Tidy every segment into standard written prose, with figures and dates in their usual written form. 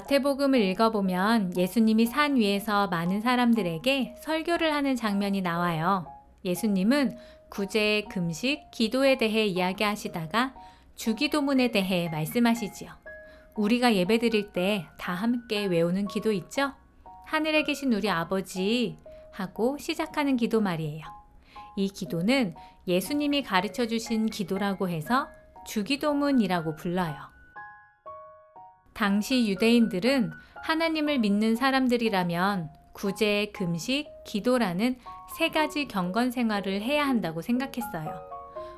마태복음을 읽어보면 예수님이 산 위에서 많은 사람들에게 설교를 하는 장면이 나와요. 예수님은 구제, 금식, 기도에 대해 이야기하시다가 주기도문에 대해 말씀하시지요. 우리가 예배드릴 때 다 함께 외우는 기도 있죠? 하늘에 계신 우리 아버지 하고 시작하는 기도 말이에요. 이 기도는 예수님이 가르쳐 주신 기도라고 해서 주기도문이라고 불러요. 당시 유대인들은 하나님을 믿는 사람들이라면 구제, 금식, 기도라는 세 가지 경건 생활을 해야 한다고 생각했어요.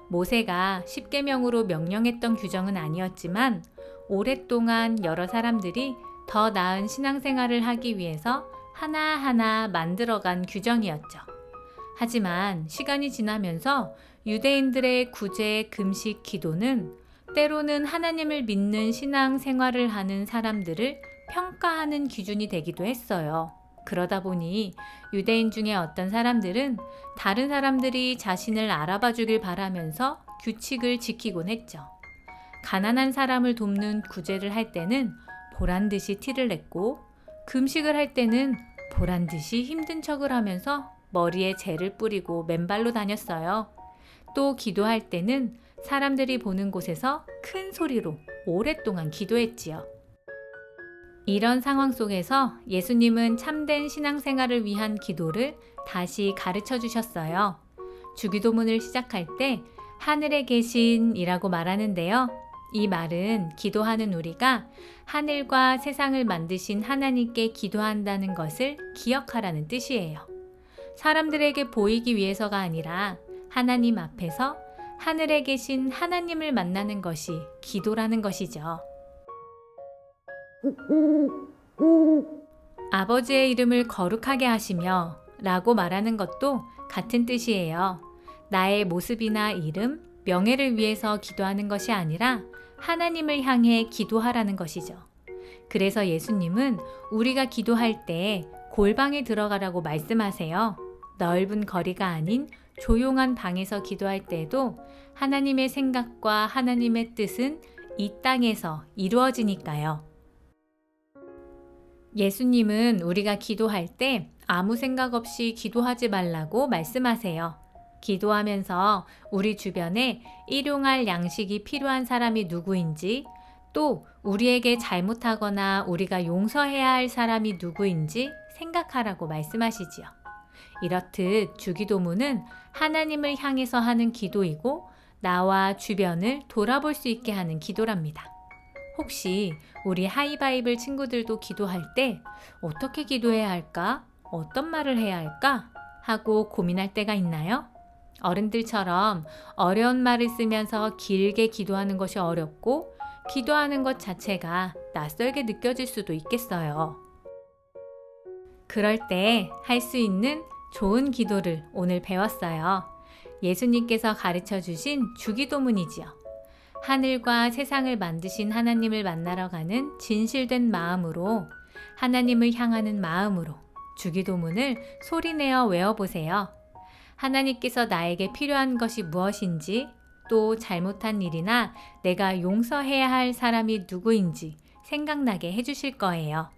모세가 십계명으로 명령했던 규정은 아니었지만 오랫동안 여러 사람들이 더 나은 신앙생활을 하기 위해서 하나하나 만들어간 규정이었죠. 하지만 시간이 지나면서 유대인들의 구제, 금식, 기도는 때로는 하나님을 믿는 신앙생활을 하는 사람들을 평가하는 기준이 되기도 했어요. 그러다 보니 유대인 중에 어떤 사람들은 다른 사람들이 자신을 알아봐 주길 바라면서 규칙을 지키곤 했죠. 가난한 사람을 돕는 구제를 할 때는 보란듯이 티를 냈고, 금식을 할 때는 보란듯이 힘든 척을 하면서 머리에 젤을 뿌리고 맨발로 다녔어요. 또 기도할 때는 사람들이 보는 곳에서 큰 소리로 오랫동안 기도했지요. 이런 상황 속에서 예수님은 참된 신앙생활을 위한 기도를 다시 가르쳐 주셨어요. 주기도문을 시작할 때 하늘에 계신이라고 말하는데요. 이 말은 기도하는 우리가 하늘과 세상을 만드신 하나님께 기도한다는 것을 기억하라는 뜻이에요. 사람들에게 보이기 위해서가 아니라 하나님 앞에서 하늘에 계신 하나님을 만나는 것이 기도라는 것이죠. 아버지의 이름을 거룩하게 하시며 라고 말하는 것도 같은 뜻이에요. 나의 모습이나 이름, 명예를 위해서 기도하는 것이 아니라 하나님을 향해 기도하라는 것이죠. 그래서 예수님은 우리가 기도할 때 골방에 들어가라고 말씀하세요. 넓은 거리가 아닌 조용한 방에서 기도할 때에도 하나님의 생각과 하나님의 뜻은 이 땅에서 이루어지니까요. 예수님은 우리가 기도할 때 아무 생각 없이 기도하지 말라고 말씀하세요. 기도하면서 우리 주변에 일용할 양식이 필요한 사람이 누구인지, 또 우리에게 잘못하거나 우리가 용서해야 할 사람이 누구인지 생각하라고 말씀하시지요. 이렇듯 주기도문은 하나님을 향해서 하는 기도이고 나와 주변을 돌아볼 수 있게 하는 기도랍니다. 혹시 우리 하이바이블 친구들도 기도할 때 어떻게 기도해야 할까? 어떤 말을 해야 할까? 하고 고민할 때가 있나요? 어른들처럼 어려운 말을 쓰면서 길게 기도하는 것이 어렵고 기도하는 것 자체가 낯설게 느껴질 수도 있겠어요. 그럴 때 할 수 있는 좋은 기도를 오늘 배웠어요. 예수님께서 가르쳐 주신 주기도문이지요. 하늘과 세상을 만드신 하나님을 만나러 가는 진실된 마음으로, 하나님을 향하는 마음으로 주기도문을 소리내어 외워보세요. 하나님께서 나에게 필요한 것이 무엇인지, 또 잘못한 일이나 내가 용서해야 할 사람이 누구인지 생각나게 해주실 거예요.